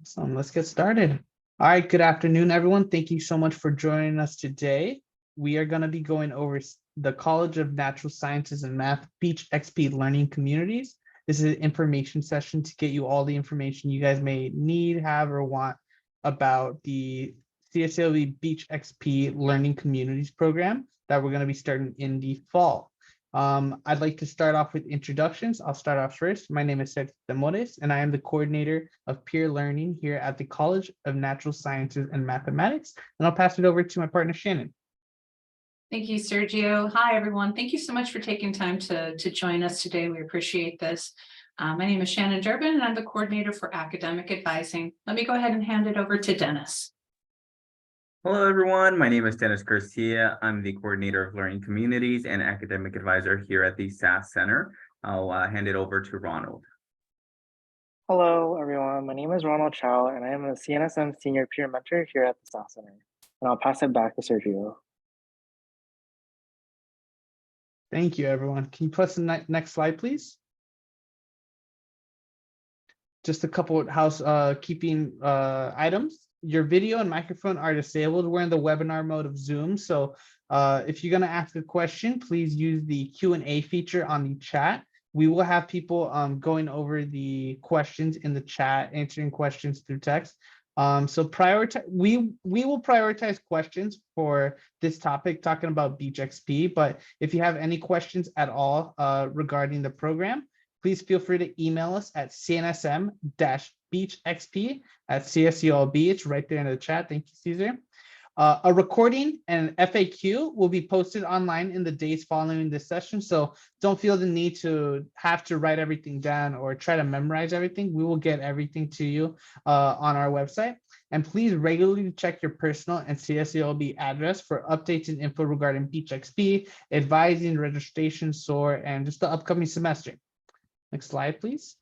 Awesome. Let's get started. All right. Good afternoon, everyone. Thank you so much for joining us today. We are going to be going over the College of Natural Sciences and Math Beach XP Learning Communities. This is an information session to get you all the information you guys may need, have, or want about the CSULB Beach XP Learning Communities program that we're going to be starting in the fall. I'd like to start off with introductions. I'll start off first. My name is Sergio Temores, and I am the coordinator of peer learning here at the College of Natural Sciences and Mathematics. And I'll pass it over to my partner, Shannon. Thank you, Sergio. Hi, everyone. Thank you so much for taking time to join us today. We appreciate this. My name is Shannon Durbin, and I'm the coordinator for academic advising. Let me go ahead and hand it over to Dennis. Hello, everyone. My name is Dennis Garcia. I'm the coordinator of learning communities and academic advisor here at the SAS Center. I'll hand it over to Ronald. Hello, everyone. My name is Ronald Chow, and I am a CNSM senior peer mentor here at the SAS Center. And I'll pass it back to Sergio. Thank you, everyone. Can you press the next slide, please? Just a couple of housekeeping items. Your video and microphone are disabled. We're in the webinar mode of Zoom. So if you're going to ask a question, please use the Q&A feature on the chat. We will have people going over the questions in the chat, answering questions through text. So we will prioritize questions for this topic, talking about Beach XP. But if you have any questions at all regarding the program, please feel free to email us at cnsm-beachxp@CSULB. It's right there in the chat. Thank you, Caesar. A recording and FAQ will be posted online in the days following this session. So don't feel the need to have to write everything down or try to memorize everything. We will get everything to you on our website. And please regularly check your personal and CSULB address for updates and info regarding Beach XP, advising, registration, SOAR, and just the upcoming semester. Next slide, please.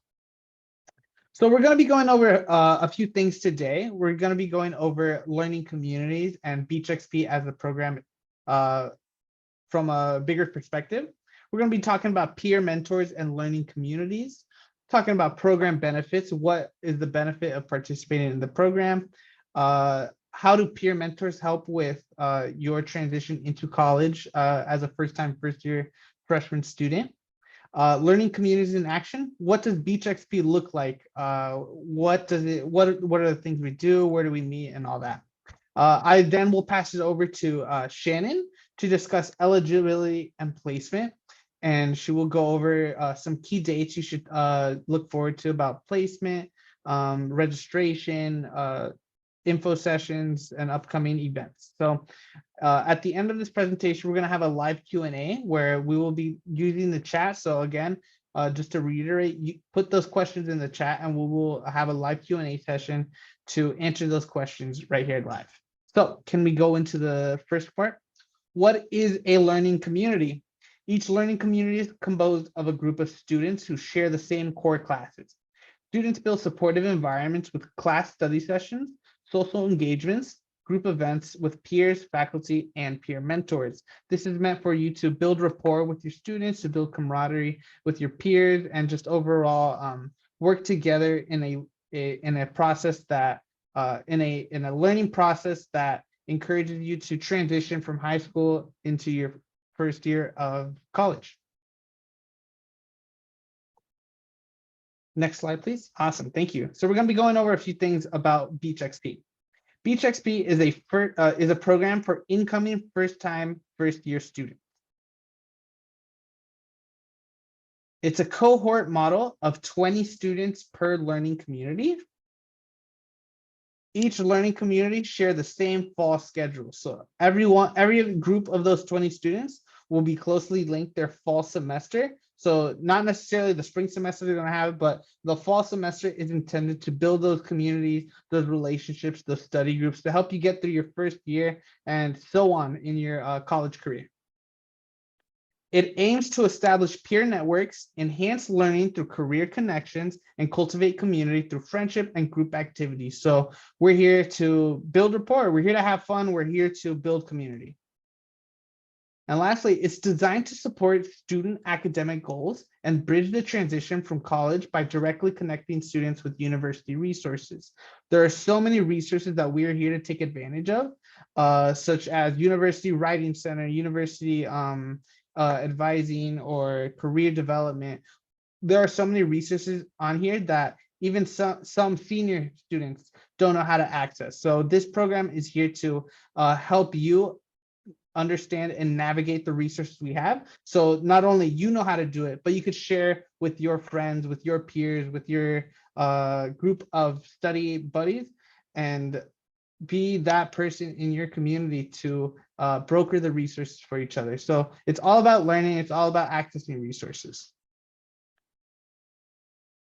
So we're going to be going over a few things today. We're going to be going over learning communities and Beach XP as a program from a bigger perspective. We're going to be talking about peer mentors and learning communities, talking about program benefits. What is the benefit of participating in the program? How do peer mentors help with your transition into college as a first-year freshman student? Learning communities in action. What does Beach XP look like? What are the things we do? Where do we meet and all that? I then will pass it over to Shannon to discuss eligibility and placement. And she will go over some key dates you should look forward to about placement, registration, info sessions, and upcoming events. So at the end of this presentation, we're going to have a live Q&A where we will be using the chat. So again, just to reiterate, you put those questions in the chat and we will have a live Q&A session to answer those questions right here live. So can we go into the first part? What is a learning community? Each learning community is composed of a group of students who share the same core classes. Students build supportive environments with class study sessions, social engagements, group events with peers, faculty, and peer mentors. This is meant for you to build rapport with your students, to build camaraderie with your peers, and just overall work together in a process that in a learning process that encourages you to transition from high school into your first year of college. Next slide, please. Awesome, thank you. So we're going to be going over a few things about Beach XP. Beach XP is a program for incoming first-year students. It's a cohort model of 20 students per learning community. Each learning community share the same fall schedule. So every group of those 20 students will be closely linked their fall semester. So not necessarily the spring semester they're going to have, but the fall semester is intended to build those communities, those relationships, those study groups to help you get through your first year and so on in your college career. It aims to establish peer networks, enhance learning through career connections, and cultivate community through friendship and group activities. So we're here to build rapport. We're here to have fun. We're here to build community. And lastly, it's designed to support student academic goals and bridge the transition from college by directly connecting students with university resources. There are so many resources that we are here to take advantage of, such as University Writing Center, University Advising, or career development. There are so many resources on here that even some senior students don't know how to access. So this program is here to help you understand and navigate the resources we have. So not only you know how to do it, but you could share with your friends, with your peers, with your group of study buddies, and be that person in your community to broker the resources for each other. So it's all about learning. It's all about accessing resources.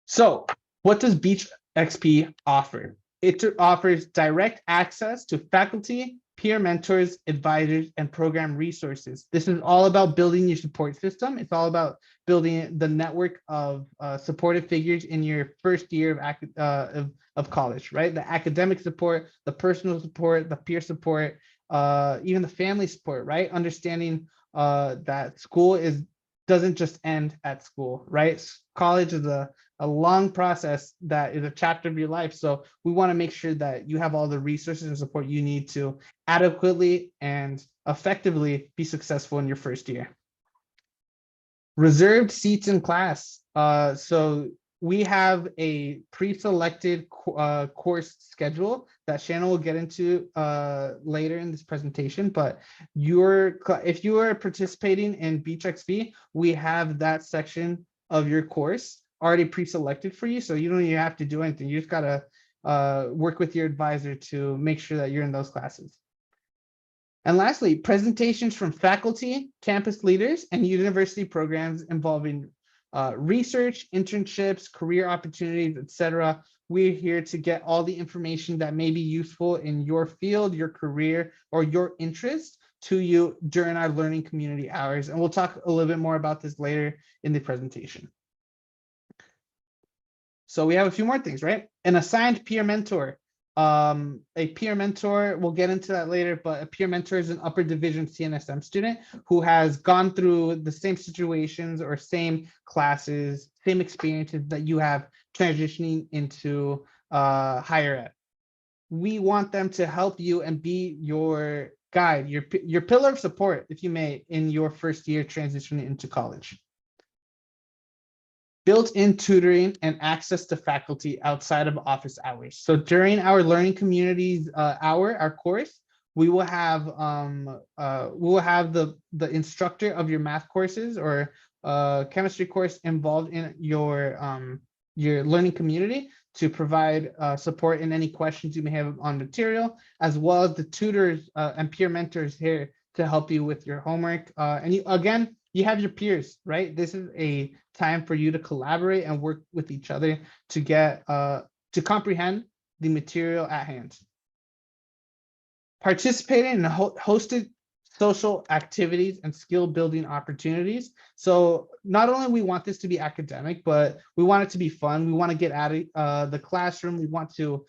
So what does Beach XP offer? It offers direct access to faculty, peer mentors, advisors, and program resources. This is all about building your support system. It's all about building the network of supportive figures in your first year of college, right? The academic support, the personal support, the peer support, even the family support, right? Understanding that school doesn't just end at school, right? College is a long process that is a chapter of your life. So we want to make sure that you have all the resources and support you need to adequately and effectively be successful in your first year. Reserved seats in class. So we have a pre-selected course schedule that Shannon will get into later in this presentation, but if you are participating in Beach XP, we have that section of your course already pre-selected for you, so you don't even have to do anything. You just gotta work with your advisor to make sure that you're in those classes. And lastly, presentations from faculty, campus leaders, and university programs involving research, internships, career opportunities, etc. We're here to get all the information that may be useful in your field, your career, or your interest to you during our learning community hours. And we'll talk a little bit more about this later in the presentation. So we have a few more things, right? An assigned peer mentor. A peer mentor, we'll get into that later, but a peer mentor is an upper division CNSM student who has gone through the same situations or same classes, same experiences that you have transitioning into higher ed. We want them to help you and be your guide, your pillar of support, if you may, in your first year transitioning into college. Built-in tutoring and access to faculty outside of office hours. So during our learning communities our course, we will have the instructor of your math courses or chemistry course involved in your learning community to provide support in any questions you may have on material, as well as the tutors and peer mentors here to help you with your homework. And you have your peers, right? This is a time for you to collaborate and work with each other to get to comprehend the material at hand. Participating in hosted social activities and skill building opportunities. So not only we want this to be academic, but we want it to be fun. We want to get out of the classroom. We want to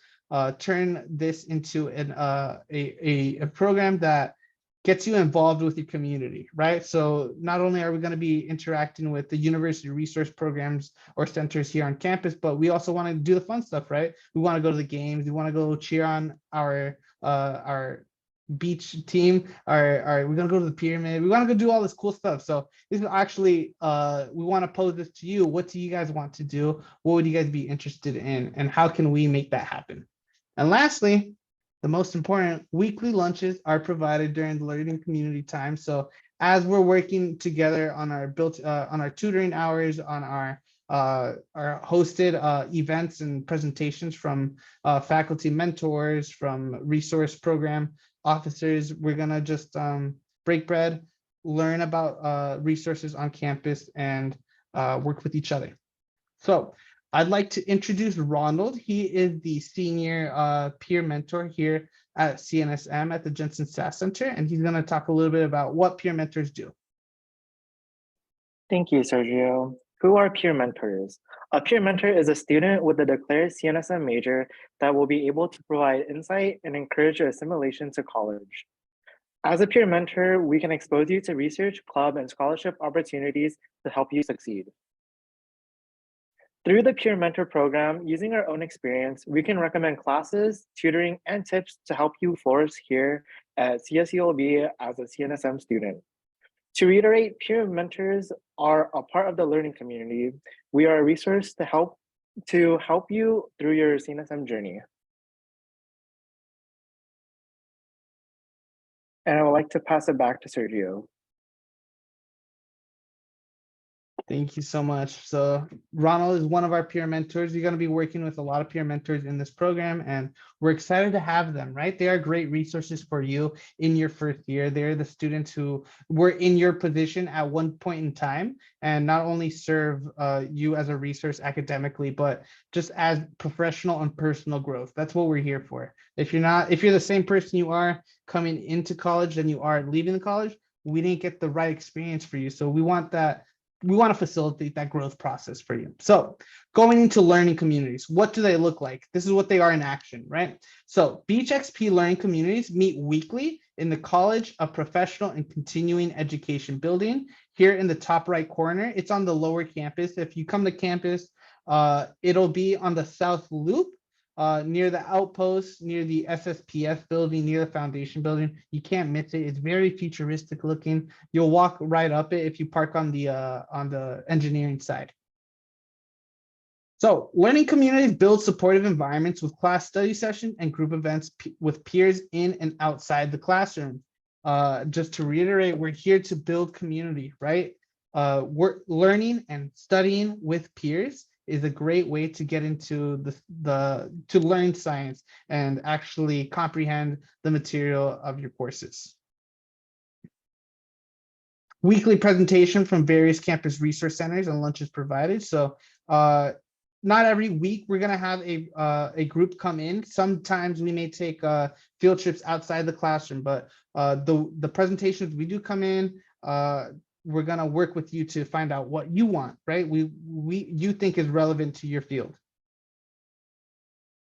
turn this into a program that gets you involved with your community, right? So not only are we going to be interacting with the university resource programs or centers here on campus, but we also want to do the fun stuff, right? We want to go to the games. We want to go cheer on our beach team. We're going to go to the pyramid. We want to go do all this cool stuff. So this is actually, we want to pose this to you. What do you guys want to do? What would you guys be interested in? And how can we make that happen? And lastly, the most important, weekly lunches are provided during the learning community time. So as we're working together on our tutoring hours, on our hosted events and presentations from faculty mentors, from resource program officers, we're gonna just break bread, learn about resources on campus, and work with each other. So I'd like to introduce Ronald. He is the senior peer mentor here at CNSM at the Jensen SAS Center, and he's going to talk a little bit about what peer mentors do. Thank you, Sergio. Who are peer mentors? A peer mentor is a student with a declared CNSM major that will be able to provide insight and encourage your assimilation to college. As a peer mentor, we can expose you to research, club, and scholarship opportunities to help you succeed. Through the Peer Mentor program, using our own experience, we can recommend classes, tutoring, and tips to help you flourish here at CSULB as a CNSM student. To reiterate, peer mentors are a part of the learning community. We are a resource to help you through your CNSM journey. And I would like to pass it back to Sergio. Thank you so much. So Ronald is one of our peer mentors. You're going to be working with a lot of peer mentors in this program, and we're excited to have them, right? They are great resources for you in your first year. They're the students who were in your position at one point in time, and not only serve you as a resource academically, but just as professional and personal growth. That's what we're here for. If you're the same person you are coming into college than you are leaving the college, we didn't get the right experience for you. So we want to facilitate that growth process for you. So going into learning communities, what do they look like? This is what they are in action, right? So Beach XP learning communities meet weekly in the College of Professional and Continuing Education building here in the top right corner. It's on the lower campus. If you come to campus, it'll be on the South Loop, near the outpost, near the SSPS building, near the foundation building. You can't miss it. It's very futuristic looking. You'll walk right up it if you park on the engineering side. So learning communities build supportive environments with class study session and group events with peers in and outside the classroom. Just to reiterate, we're here to build community, right? We're learning and studying with peers is a great way to get into to learn science and actually comprehend the material of your courses. Weekly presentation from various campus resource centers and lunches provided. So not every week we're going to have a group come in. Sometimes we may take field trips outside the classroom, but the presentations we do come in, we're going to work with you to find out what you want, right? You think is relevant to your field.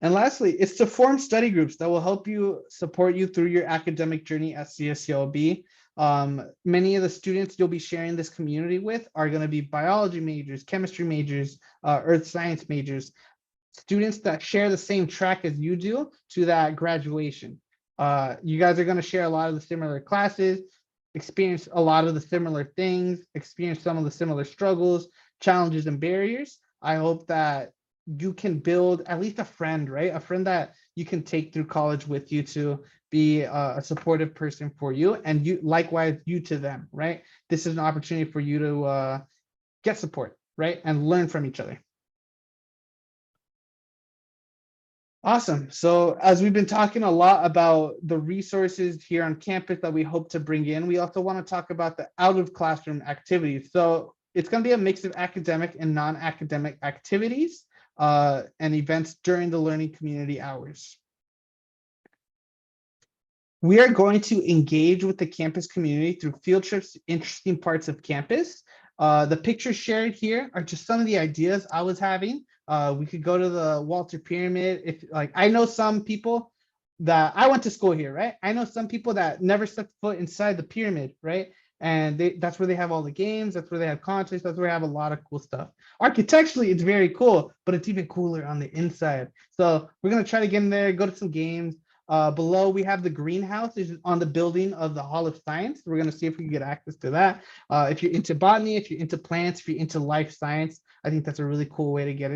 And lastly, it's to form study groups that will help you support you through your academic journey at CSULB. Many of the students you'll be sharing this community with are going to be biology majors, chemistry majors, earth science majors, students that share the same track as you do to that graduation. You guys are going to share a lot of the similar classes, experience a lot of the similar things, experience some of the similar struggles, challenges, and barriers. I hope that you can build at least a friend, right? A friend that you can take through college with you to be a supportive person for you, and you likewise you to them, right? This is an opportunity for you to get support, right? And learn from each other. Awesome. So as we've been talking a lot about the resources here on campus that we hope to bring in, we also want to talk about the out of classroom activities. So it's going to be a mix of academic and non-academic activities and events during the learning community hours. We are going to engage with the campus community through field trips to interesting parts of campus. The pictures shared here are just some of the ideas I was having. We could go to the Walter Pyramid. If I know some people that I went to school here, right? I know some people that never stepped foot inside the pyramid, right? And that's where they have all the games. That's where they have concerts. That's where they have a lot of cool stuff. Architecturally, it's very cool, but it's even cooler on the inside. So we're going to try to get in there, go to some games. Below, we have the greenhouse is on the building of the Hall of Science. We're going to see if we can get access to that. If you're into botany, if you're into plants, if you're into life science, I think that's a really cool way to get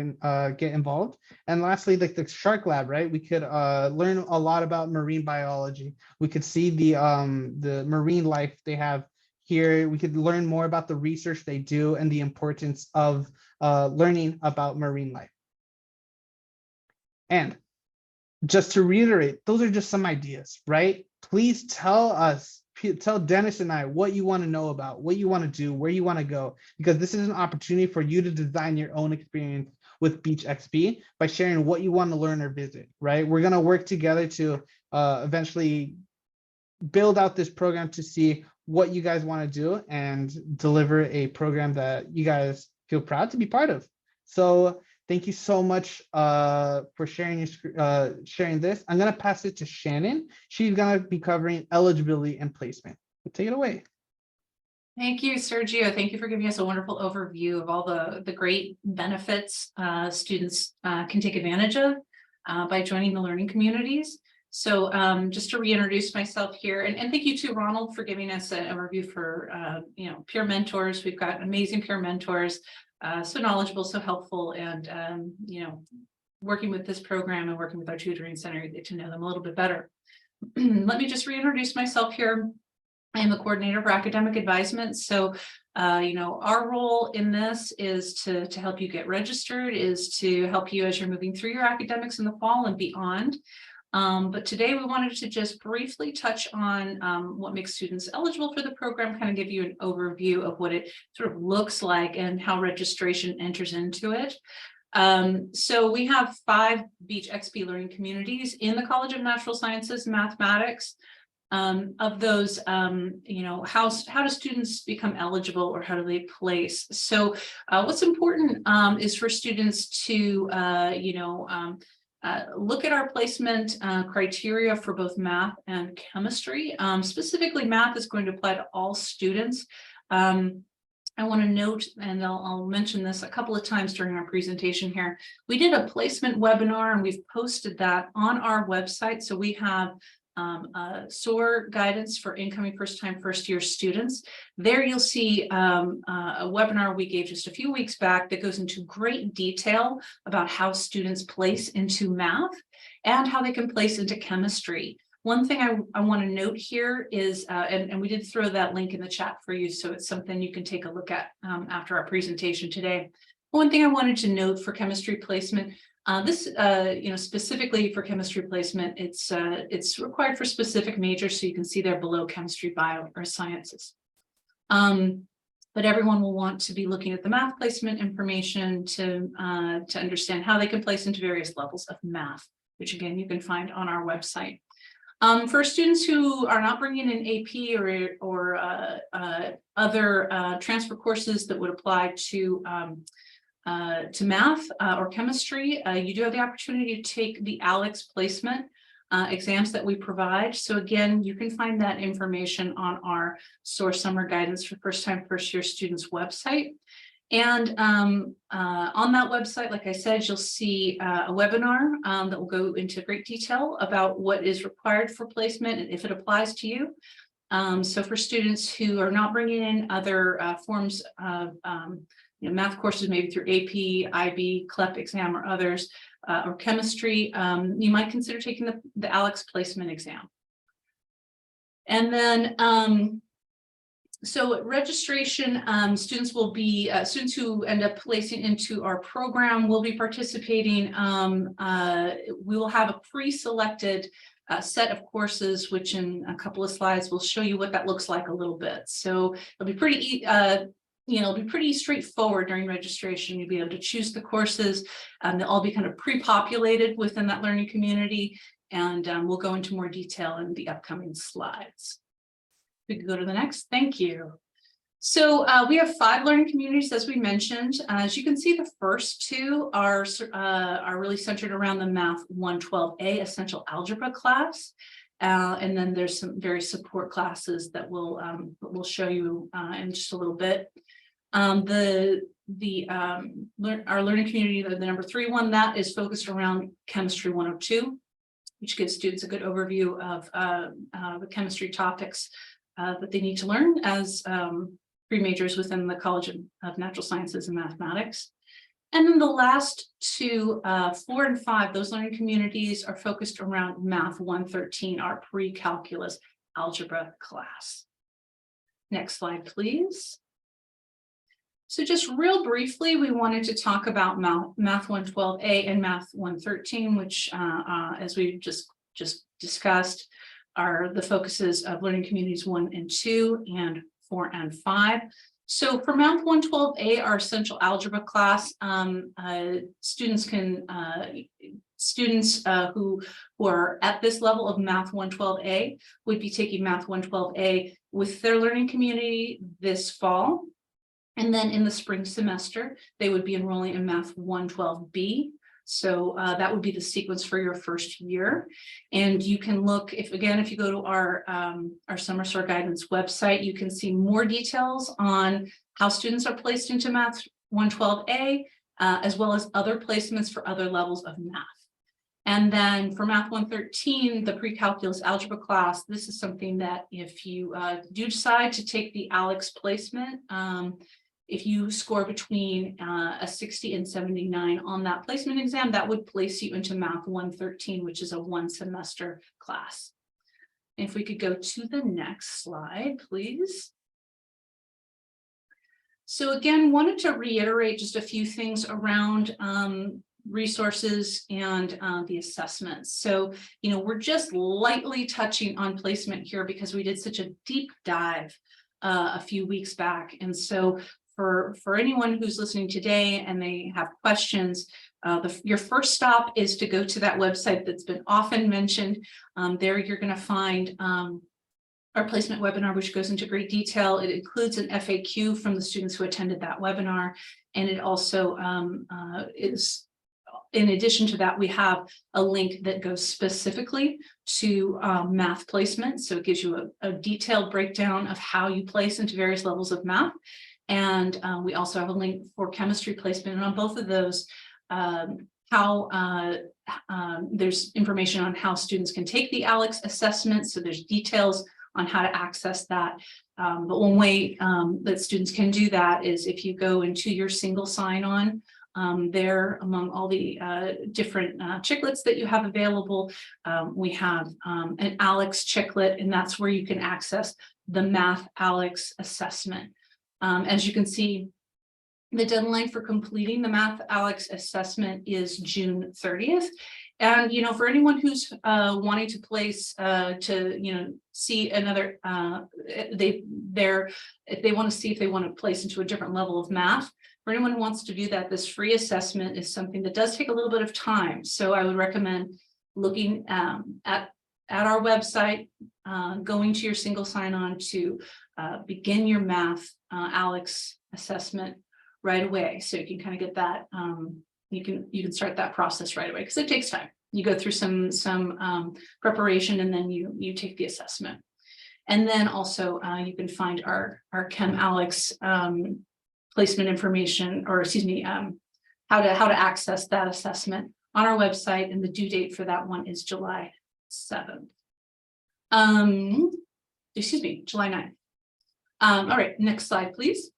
involved. And lastly, the shark lab, right? We could learn a lot about marine biology. We could see the marine life they have here. We could learn more about the research they do and the importance of learning about marine life. And just to reiterate, those are just some ideas, right? Please tell Dennis and I what you want to know about, what you want to do, where you want to go, because this is an opportunity for you to design your own experience with Beach XP by sharing what you want to learn or visit, right? We're going to work together to eventually build out this program to see what you guys want to do and deliver a program that you guys feel proud to be part of. So thank you so much for sharing this. I'm going to pass it to Shannon. She's going to be covering eligibility and placement. Take it away. Thank you, Sergio. Thank you for giving us a wonderful overview of all the great benefits students can take advantage of by joining the learning communities. So just to reintroduce myself here, and thank you to Ronald for giving us an overview for peer mentors. We've got amazing peer mentors, so knowledgeable, so helpful, and working with this program and working with our tutoring center, you get to know them a little bit better. Let me just reintroduce myself here. I am the coordinator for academic advisement. So, our role in this is to help you get registered, is to help you as you're moving through your academics in the fall and beyond. But today we wanted to just briefly touch on what makes students eligible for the program, kind of give you an overview of what it sort of looks like and how registration enters into it. So we have 5 Beach XP learning communities in the College of Natural Sciences and Mathematics. Of those, how do students become eligible, or how do they place? So what's important is for students to, look at our placement criteria for both math and chemistry. Specifically, math is going to apply to all students. I want to note, and I'll mention this a couple of times during our presentation here, we did a placement webinar and we've posted that on our website. So we have SOAR guidance for incoming first year students. There you'll see a webinar we gave just a few weeks back that goes into great detail about how students place into math and how they can place into chemistry. One thing I want to note here is, and we did throw that link in the chat for you, so it's something you can take a look at after our presentation today. One thing I wanted to note for chemistry placement, specifically for chemistry placement, it's required for specific majors, so you can see there below chemistry, bio, or sciences. But everyone will want to be looking at the math placement information to understand how they can place into various levels of math, which again, you can find on our website. For students who are not bringing in AP or other transfer courses that would apply to math or chemistry, you do have the opportunity to take the ALEX placement exams that we provide. So again, you can find that information on our SOAR summer guidance for first year students website. And on that website, like I said, you'll see a webinar that will go into great detail about what is required for placement and if it applies to you. So for students who are not bringing in other forms of math courses, maybe through AP, IB, CLEP exam, or others, or chemistry, you might consider taking the ALEX placement exam. And then, so registration, students will be, students who end up placing into our program will be participating. We will have a pre-selected set of courses, which in a couple of slides will show you what that looks like a little bit. So it'll be pretty it'll be pretty straightforward during registration. You'll be able to choose the courses. They'll all be kind of pre-populated within that learning community, and we'll go into more detail in the upcoming slides. We can go to the next. Thank you. So we have 5 learning communities, as we mentioned. As you can see, the first 2 are really centered around the Math 112A Essential Algebra class. And then there's some various support classes that we'll show you in just a little bit. Our learning community, the number 3 one, that is focused around Chemistry 102, which gives students a good overview of the chemistry topics that they need to learn as pre-majors within the College of Natural Sciences and Mathematics. And then the last 2, 4 and 5, those learning communities are focused around Math 113, our pre-calculus algebra class. Next slide, please. So just real briefly, we wanted to talk about Math 112A and Math 113, which, as we just discussed, are the focuses of learning communities 1 and 2 and 4 and 5. So for Math 112A, our essential algebra class, students who are at this level of Math 112A would be taking Math 112A with their learning community this fall. And then in the spring semester, they would be enrolling in Math 112B. So that would be the sequence for your first year. And you can look, if you go to our Summer SOAR Guidance website, you can see more details on how students are placed into Math 112A, as well as other placements for other levels of math. And then for Math 113, the pre-calculus algebra class, this is something that if you do decide to take the ALEX placement, if you score between a 60 and 79 on that placement exam, that would place you into Math 113, which is a 1 semester class. If we could go to the next slide, please. So again, wanted to reiterate just a few things around resources and the assessments. So, we're just lightly touching on placement here because we did such a deep dive a few weeks back. And so for anyone who's listening today and they have questions, your first stop is to go to that website that's been often mentioned. There you're going to find our placement webinar, which goes into great detail. It includes an FAQ from the students who attended that webinar. And it also is, in addition to that, we have a link that goes specifically to math placement. So it gives you a detailed breakdown of how you place into various levels of math. And we also have a link for chemistry placement. And on both of those, there's information on how students can take the ALEX assessment. So there's details on how to access that. But one way that students can do that is if you go into your single sign-on, there among all the different chiclets that you have available, we have an ALEX chiclet, and that's where you can access the Math ALEX assessment. As you can see, the deadline for completing the Math ALEX assessment is June 30th. And, for anyone who's wanting to place see another, if they want to see if they want to place into a different level of math, for anyone who wants to do that, this free assessment is something that does take a little bit of time. So I would recommend looking at our website, going to your single sign-on to begin your Math ALEX assessment right away. So you can kind of get that, you can start that process right away because it takes time. You go through some preparation and then you take the assessment. And then also you can find our Chem ALEX placement information, or excuse me, how to access that assessment on our website, and the due date for that one is July 7th. Excuse me, July 9th. All right, next slide, please.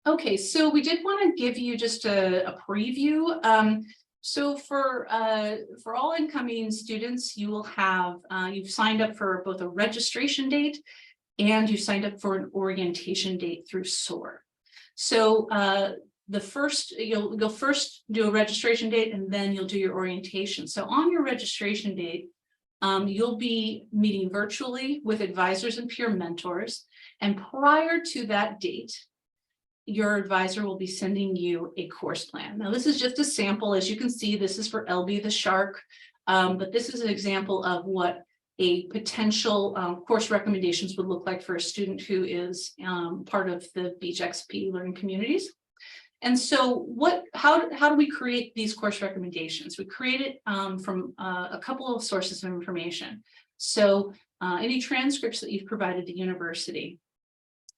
Okay, so we did want to give you just a preview. So for all incoming students, you will have, you've signed up for both a registration date and you signed up for an orientation date through SOAR. So you'll first do a registration date and then you'll do your orientation. So on your registration date, you'll be meeting virtually with advisors and peer mentors. And prior to that date, your advisor will be sending you a course plan. Now, this is just a sample. As you can see, this is for LB the Shark, but this is an example of what a potential course recommendations would look like for a student who is part of the Beach XP Learning Communities. And so how do we create these course recommendations? We create it from a couple of sources of information. So any transcripts that you've provided to university,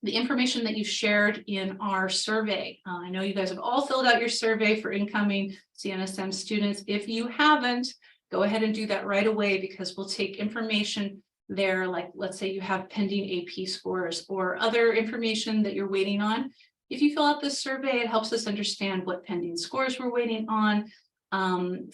the information that you've shared in our survey. I know you guys have all filled out your survey for incoming CNSM students. If you haven't, go ahead and do that right away, because we'll take information there, like let's say you have pending AP scores or other information that you're waiting on. If you fill out this survey, it helps us understand what pending scores we're waiting on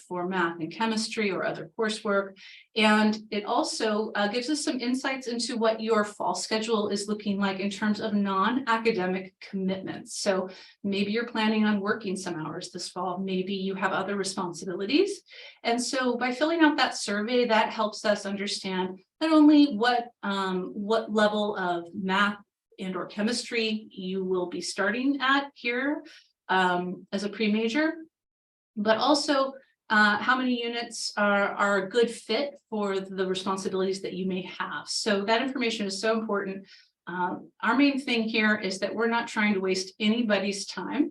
for math and chemistry or other coursework. And it also gives us some insights into what your fall schedule is looking like in terms of non-academic commitments. So maybe you're planning on working some hours this fall, maybe you have other responsibilities. And so by filling out that survey, that helps us understand not only what level of math and or chemistry you will be starting at here as a pre-major, but also how many units are a good fit for the responsibilities that you may have. So that information is so important. Our main thing here is that we're not trying to waste anybody's time.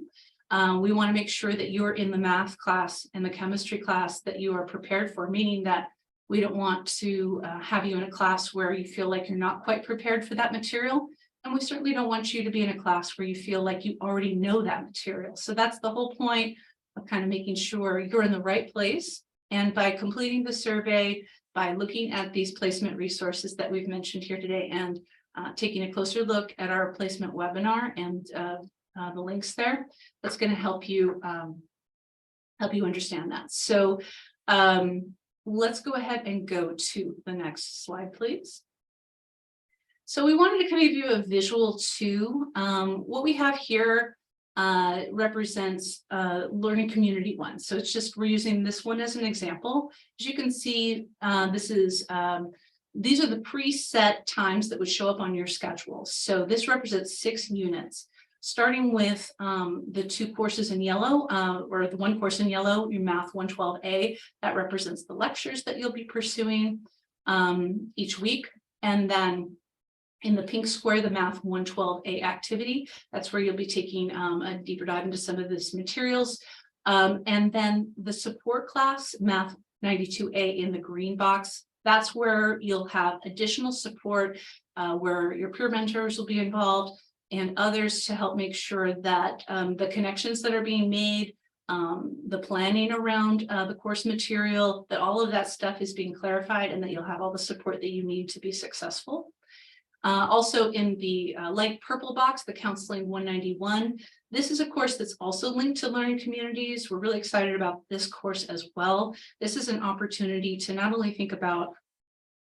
We want to make sure that you're in the math class and the chemistry class that you are prepared for, meaning that we don't want to have you in a class where you feel like you're not quite prepared for that material. And we certainly don't want you to be in a class where you feel like you already know that material. So that's the whole point of kind of making sure you're in the right place. And by completing the survey, by looking at these placement resources that we've mentioned here today, and taking a closer look at our placement webinar and the links there, that's going to help you understand that. So let's go ahead and go to the next slide, please. So we wanted to kind of give you a visual too. What we have here represents Learning Community 1. So it's just, we're using this one as an example. As you can see, these are the preset times that would show up on your schedule. So this represents 6 units, starting with the 2 courses in yellow, or the 1 course in yellow, your Math 112A. That represents the lectures that you'll be pursuing each week. And then in the pink square, the Math 112A activity, that's where you'll be taking a deeper dive into some of this materials. And then the support class, Math 92A in the green box, that's where you'll have additional support, where your peer mentors will be involved and others to help make sure that the connections that are being made, the planning around the course material, that all of that stuff is being clarified and that you'll have all the support that you need to be successful. Also in the light purple box, the Counseling 191, this is a course that's also linked to Learning Communities. We're really excited about this course as well. This is an opportunity to not only think about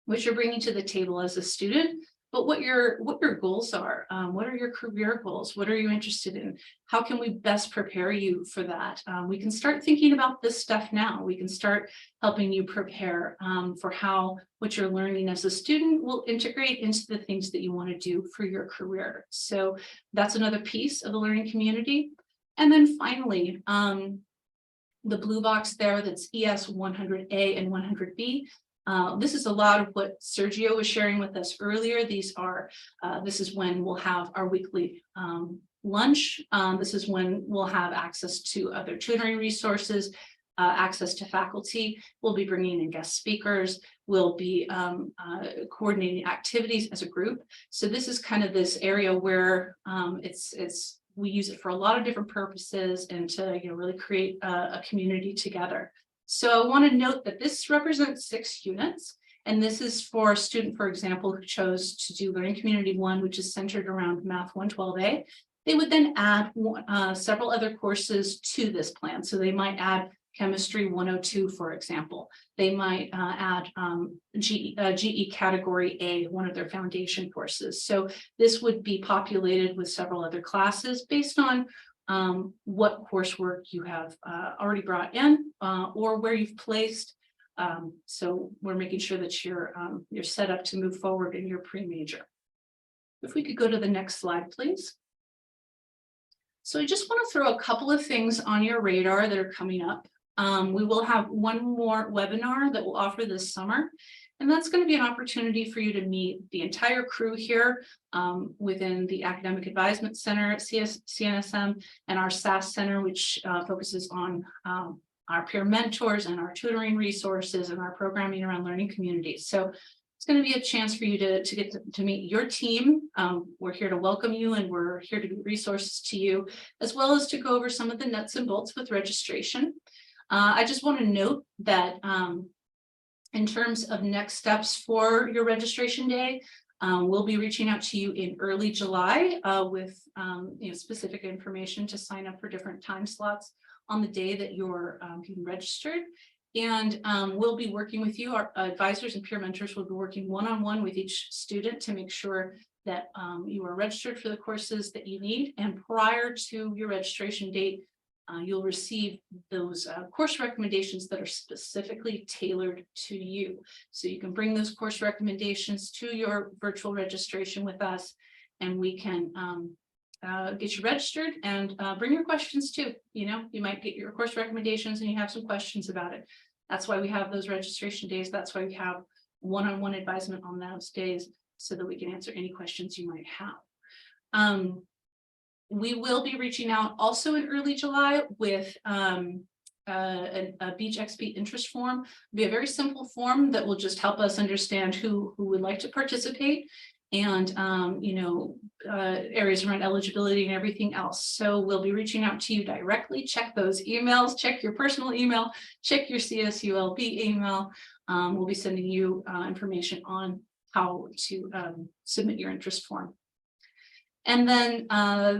what you're bringing to the table as a student, but what your goals are. What are your career goals? What are you interested in? How can we best prepare you for that? We can start thinking about this stuff now. We can start helping you prepare for how what you're learning as a student will integrate into the things that you want to do for your career. So that's another piece of the learning community. And then finally, the blue box there, that's ES 100A and 100B. This is a lot of what Sergio was sharing with us earlier. These are, this is when we'll have our weekly lunch. This is when we'll have access to other tutoring resources, access to faculty. We'll be bringing in guest speakers. We'll be coordinating activities as a group. So this is kind of this area where we use it for a lot of different purposes and to really create a community together. So I want to note that this represents 6 units, and this is for a student, for example, who chose to do Learning Community 1, which is centered around Math 112A. They would then add several other courses to this plan. So they might add Chemistry 102, for example. They might add GE Category A, one of their foundation courses. So this would be populated with several other classes based on what coursework you have already brought in or where you've placed. So we're making sure that you're set up to move forward in your pre-major. If we could go to the next slide, please. So I just want to throw a couple of things on your radar that are coming up. We will have one more webinar that we'll offer this summer. And that's going to be an opportunity for you to meet the entire crew here within the Academic Advising Center at CNSM and our SAS Center, which focuses on our peer mentors and our tutoring resources and our programming around learning communities. So it's going to be a chance for you to get to meet your team. We're here to welcome you and we're here to be resources to you, as well as to go over some of the nuts and bolts with registration. I just want to note that in terms of next steps for your registration day, we'll be reaching out to you in early July with specific information to sign up for different time slots on the day that you're getting registered. And we'll be working with you. Our advisors and peer mentors will be working one-on-one with each student to make sure that you are registered for the courses that you need. And prior to your registration date, you'll receive those course recommendations that are specifically tailored to you. So you can bring those course recommendations to your virtual registration with us, and we can get you registered and bring your questions too. You might get your course recommendations and you have some questions about it. That's why we have those registration days. That's why we have one-on-one advisement on those days so that we can answer any questions you might have. We will be reaching out also in early July with a Beach XP interest form. It'll be a very simple form that will just help us understand who would like to participate, and areas around eligibility and everything else. So we'll be reaching out to you directly. Check those emails, check your personal email, check your CSULB email. We'll be sending you information on how to submit your interest form. And then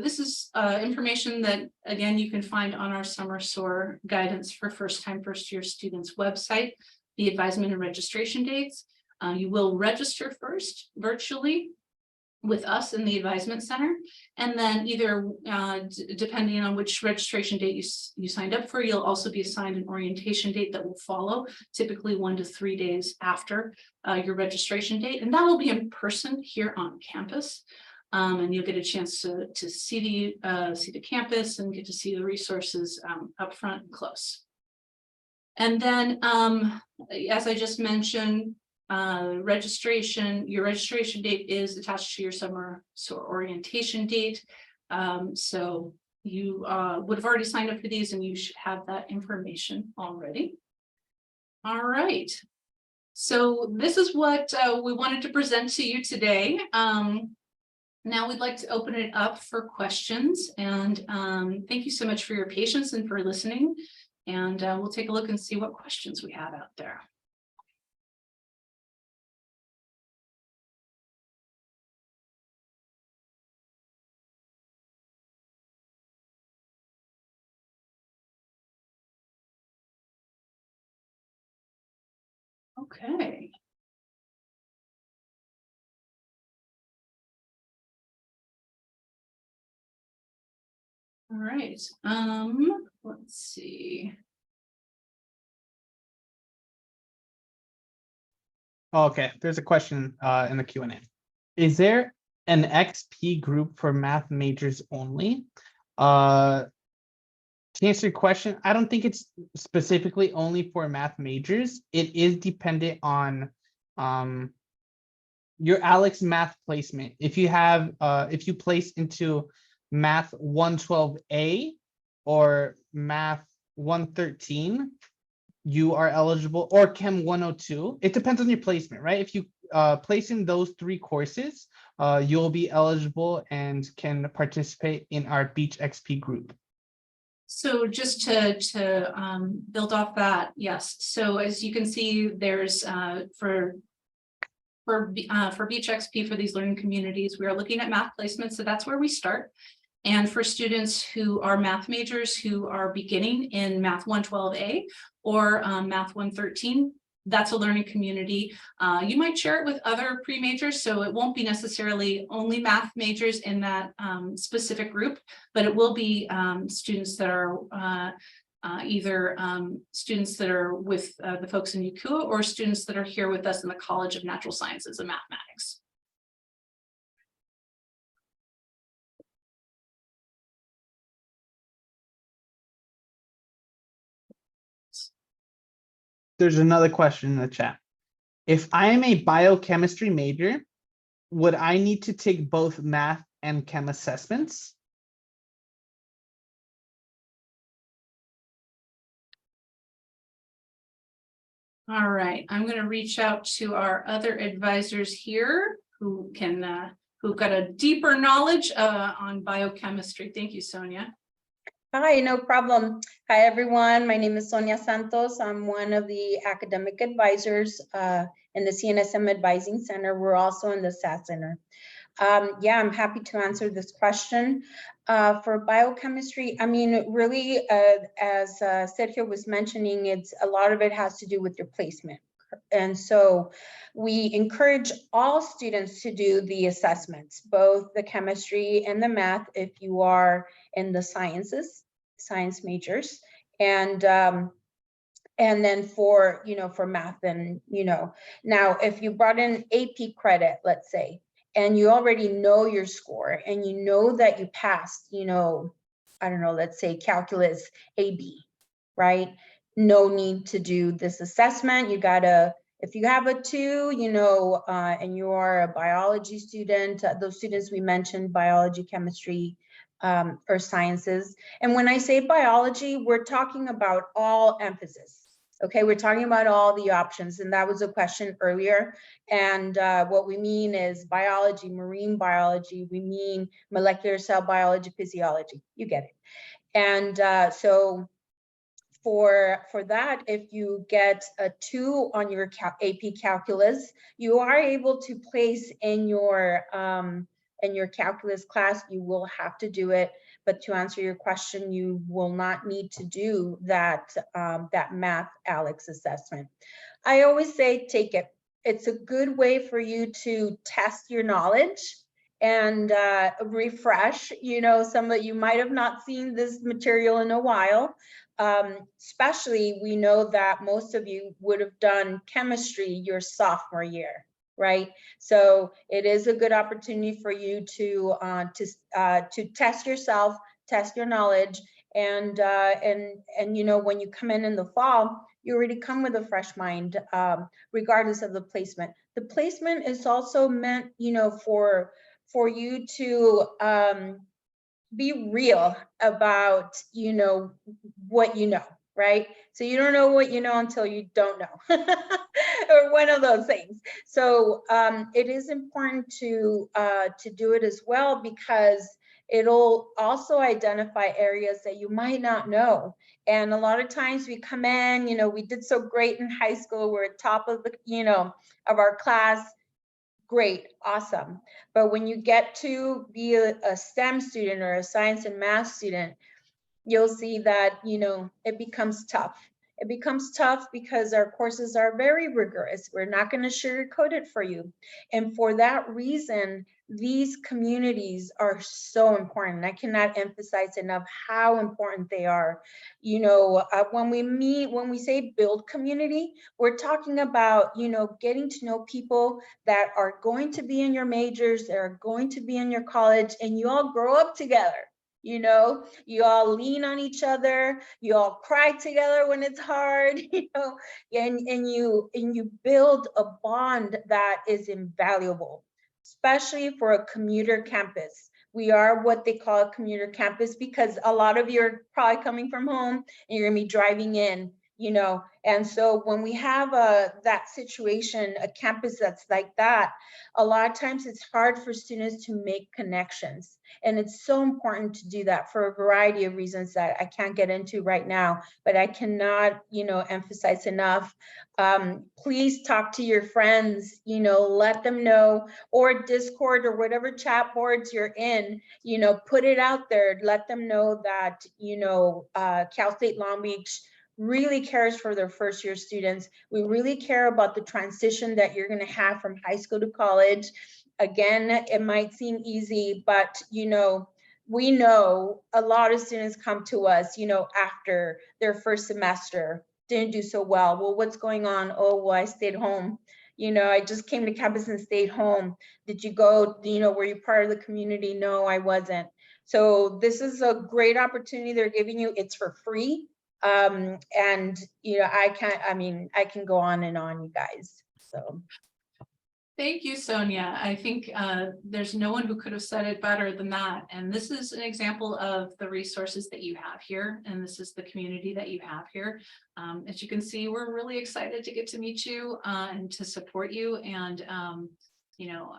this is information that, again, you can find on our Summer SOAR guidance for first-time, first-year students website, the advisement and registration dates. You will register first virtually with us in the advisement center, and then either depending on which registration date you signed up for, you'll also be assigned an orientation date that will follow, typically 1 to 3 days after your registration date, and that will be in person here on campus. And you'll get a chance to see the campus and get to see the resources up front and close. And then, as I just mentioned, your registration date is attached to your summer SOAR orientation date. So you would have already signed up for these, and you should have that information already. All right. So this is what we wanted to present to you today. Now we'd like to open it up for questions, and thank you so much for your patience and for listening. And we'll take a look and see what questions we have out there. Okay. All right. Let's see. Okay, there's a question in the Q&A. Is there an XP group for math majors only? To answer your question, I don't think it's specifically only for math majors. It is dependent on your Alex math placement. If you have, if you place into math 112A or math 113, you are eligible, or Chem 102. It depends on your placement, right? If you place in those 3 courses, you'll be eligible and can participate in our Beach XP group. So just to build off that, yes. So as you can see, there's for Beach XP, for these learning communities, we are looking at math placement. So that's where we start. And for students who are math majors who are beginning in math 112A or math 113, that's a learning community. You might share it with other pre-majors, so it won't be necessarily only math majors in that specific group, but it will be students that are either students that are with the folks in UCUA or students that are here with us in the College of Natural Sciences and Mathematics. There's another question in the chat. If I am a biochemistry major, would I need to take both math and chem assessments? All right, I'm going to reach out to our other advisors here who can who've got a deeper knowledge on biochemistry. Thank you, Sonia. Hi, no problem. Hi, everyone. My name is Sonia Santos. I'm one of the academic advisors in the CNSM Advising Center. We're also in the SAS Center. Yeah, I'm happy to answer this question. For biochemistry, I mean, really, as Sergio was mentioning, a lot of it has to do with your placement. And so we encourage all students to do the assessments, both the chemistry and the math, if you are in the sciences, science majors, and then for, for math, and, now if you brought in AP credit, let's say, and you already know your score and you know that you passed, I don't know, let's say calculus AB, right? No need to do this assessment. You gotta, if you have a 2, and you are a biology student, those students we mentioned, biology, chemistry, or sciences. And when I say biology, we're talking about all emphasis. Okay, we're talking about all the options, and that was a question earlier. And what we mean is biology, marine biology, we mean molecular cell biology, physiology, you get it. And so for that, if you get a 2 on your AP calculus, you are able to place in your calculus class. You will have to do it, but to answer your question, you will not need to do that that math ALEX assessment. I always say take it. It's a good way for you to test your knowledge and refresh. You know, some of you might have not seen this material in a while. Especially, we know that most of you would have done chemistry your sophomore year, right? So it is a good opportunity for you to test yourself, test your knowledge, and you know, when you come in the fall, you already come with a fresh mind, regardless of the placement. The placement is also meant, you know, for you to be real about, you know, what you know, right? So you don't know what you know until you don't know, or one of those things. So it is important to do it as well, because it'll also identify areas that you might not know. And a lot of times we come in, you know, we did so great in high school, we're at top of the, you know, of our class. Great, awesome. But when you get to be a STEM student or a science and math student, you'll see that, you know, it becomes tough. It becomes tough because our courses are very rigorous. We're not going to sugarcoat it for you. And for that reason, these communities are so important. I cannot emphasize enough how important they are. You know, when we say build community, we're talking about, you know, getting to know people that are going to be in your majors, that are going to be in your college, and you all grow up together. You know, you all lean on each other, you all cry together when it's hard, you know, and you build a bond that is invaluable, especially for a commuter campus. We are what they call a commuter campus because a lot of you are probably coming from home and you're gonna be driving in, you know. And so when we have that situation, a campus that's like that, a lot of times it's hard for students to make connections. And it's so important to do that for a variety of reasons that I can't get into right now, but I cannot, you know, emphasize enough. Please talk to your friends, you know, let them know, or Discord or whatever chat boards you're in, you know, put it out there, let them know that, you know, Cal State Long Beach really cares for their first year students. We really care about the transition that you're going to have from high school to college. Again, it might seem easy, but, you know, we know a lot of students come to us, you know, after their first semester, didn't do so well. Well, what's going on? Oh, well, I stayed home. You know, I just came to campus and stayed home. Did you go, you know, were you part of the community? No, I wasn't. So this is a great opportunity they're giving you. It's for free. And, you know, I can go on and on, you guys, so. Thank you, Sonia. I think there's no one who could have said it better than that. And this is an example of the resources that you have here. And this is the community that you have here. As you can see, we're really excited to get to meet you and to support you. And, you know,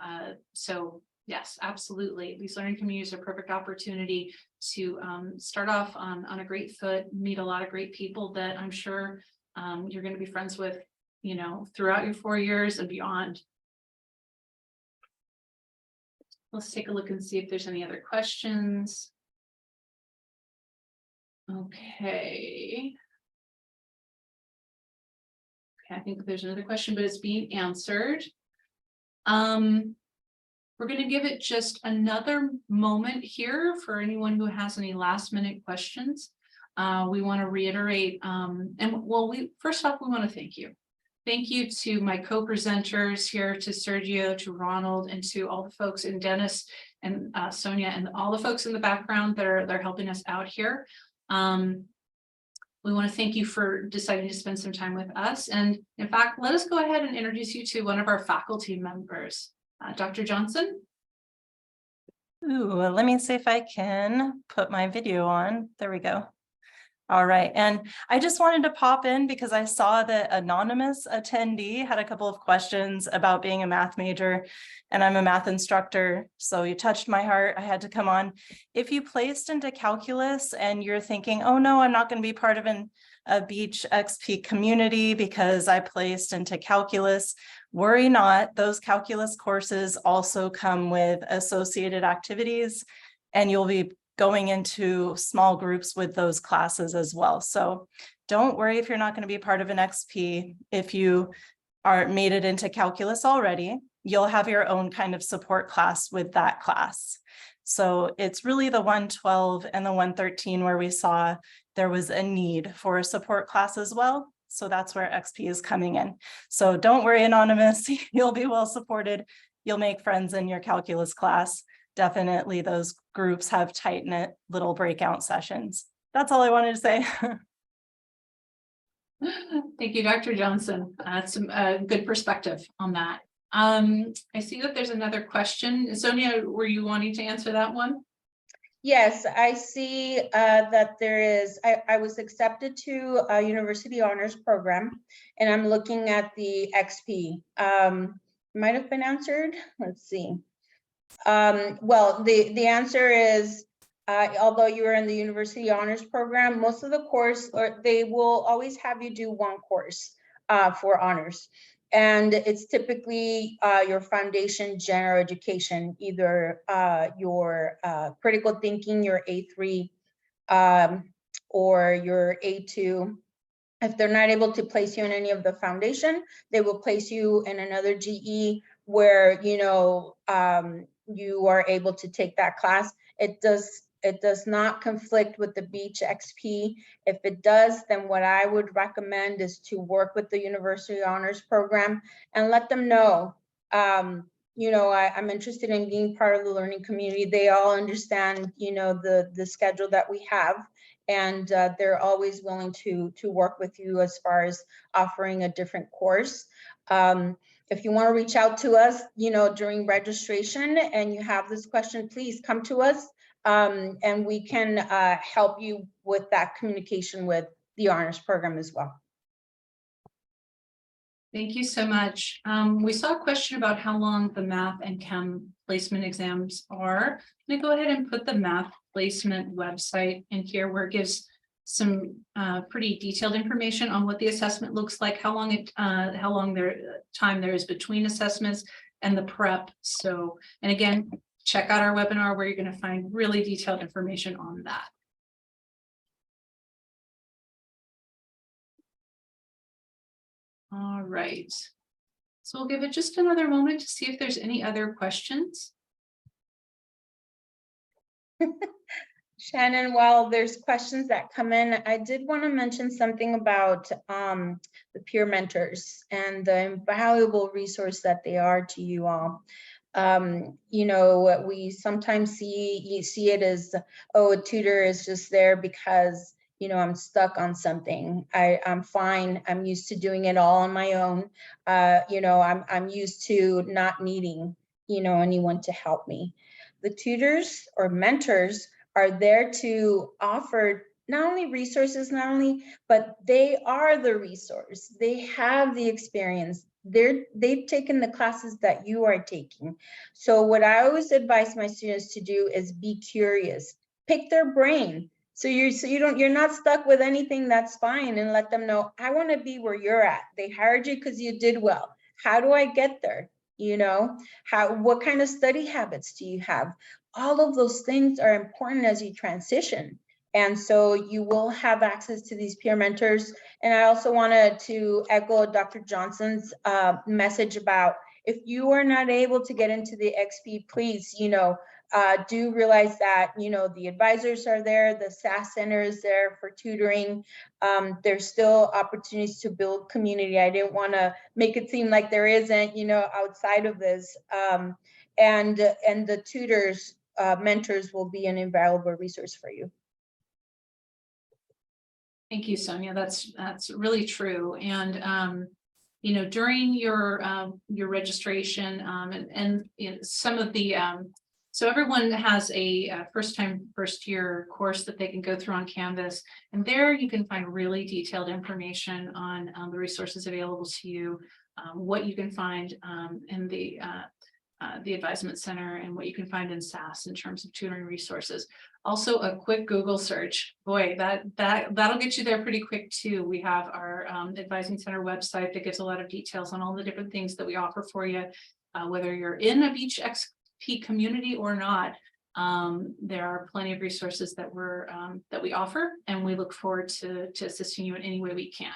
so yes, absolutely. These learning communities are a perfect opportunity to start off on a great foot, meet a lot of great people that I'm sure you're going to be friends with, you know, throughout your 4 years and beyond. Let's take a look and see if there's any other questions. Okay. I think there's another question, but it's being answered. We're going to give it just another moment here for anyone who has any last minute questions. We want to reiterate, and well, first off, we want to thank you. Thank you to my co-presenters here, to Sergio, to Ronald, and to all the folks, and Dennis and Sonia, and all the folks in the background that are helping us out here. We want to thank you for deciding to spend some time with us. And in fact, let us go ahead and introduce you to one of our faculty members, Dr. Johnson. Ooh, let me see if I can put my video on. There we go. All right, and I just wanted to pop in because I saw that anonymous attendee had a couple of questions about being a math major, and I'm a math instructor, so you touched my heart. I had to come on. If you placed into calculus and you're thinking, oh no, I'm not going to be part of a Beach XP community because I placed into calculus, worry not. Those calculus courses also come with associated activities, and you'll be going into small groups with those classes as well. So don't worry if you're not going to be part of an XP. If you are made it into calculus already, you'll have your own kind of support class with that class. So it's really the 112 and the 113 where we saw there was a need for a support class as well. So that's where XP is coming in. So don't worry, anonymous, you'll be well supported. You'll make friends in your calculus class. Definitely those groups have tight-knit little breakout sessions. That's all I wanted to say. Thank you, Dr. Johnson. That's a good perspective on that. I see that there's another question. Sonia, were you wanting to answer that one? Yes, I see that there is, I was accepted to a university honors program, and I'm looking at the XP. Might have been answered. Let's see. Well, the answer is, although you are in the university honors program, most of the course, or they will always have you do one course for honors. And it's typically your foundation general education, either your critical thinking, your A3, or your A2. If they're not able to place you in any of the foundation, they will place you in another GE where, you know, you are able to take that class. It does not conflict with the Beach XP. If it does, then what I would recommend is to work with the University Honors Program and let them know, you know, I'm interested in being part of the learning community. They all understand, you know, the schedule that we have, and they're always willing to work with you as far as offering a different course. If you want to reach out to us, you know, during registration and you have this question, please come to us, and we can help you with that communication with the honors program as well. Thank you so much. We saw a question about how long the math and chem placement exams are. Let me go ahead and put the math placement website in here where it gives some pretty detailed information on what the assessment looks like, how long time there is between assessments and the prep. So, and again, check out our webinar where you're going to find really detailed information on that. All right. So we'll give it just another moment to see if there's any other questions. Shannon, while there's questions that come in, I did want to mention something about the peer mentors and the invaluable resource that they are to you all. You know, we sometimes see it as, oh, a tutor is just there because, you know, I'm stuck on something. I'm fine. I'm used to doing it all on my own. You know, I'm used to not needing, you know, anyone to help me. The tutors or mentors are there to offer not only resources, but they are the resource. They have the experience. They've taken the classes that you are taking. So what I always advise my students to do is be curious, pick their brain. So you're not stuck with anything. That's fine, and let them know, I want to be where you're at. They hired you because you did well. How do I get there? You know, what kind of study habits do you have? All of those things are important as you transition. And so you will have access to these peer mentors. And I also wanted to echo Dr. Johnson's message about, if you are not able to get into the XP, please, you know, do realize that, you know, the advisors are there, the SAS Center is there for tutoring. There's still opportunities to build community. I didn't want to make it seem like there isn't, you know, outside of this. And the tutors, mentors will be an invaluable resource for you. Thank you, Sonia. That's really true. And you know, during your registration, and you know, some of So everyone has a first year course that they can go through on Canvas. And there you can find really detailed information on the resources available to you, what you can find in the Advisement Center and what you can find in SAS in terms of tutoring resources. Also, a quick Google search, boy, that'll get you there pretty quick too. We have our Advising Center website that gives a lot of details on all the different things that we offer for you, whether you're in a Beach XP community or not. There are plenty of resources that we offer, and we look forward to assisting you in any way we can.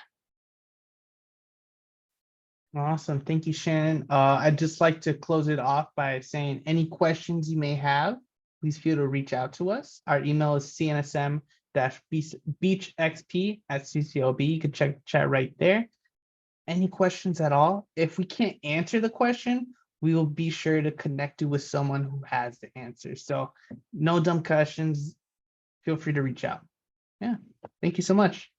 Awesome. Thank you, Shannon. I'd just like to close it off by saying any questions you may have, please feel to reach out to us. Our email is cnsm-beachxp@CSULB. You can check the chat right there. Any questions at all? If we can't answer the question, we will be sure to connect you with someone who has the answer. So no dumb questions. Feel free to reach out. Yeah. Thank you so much.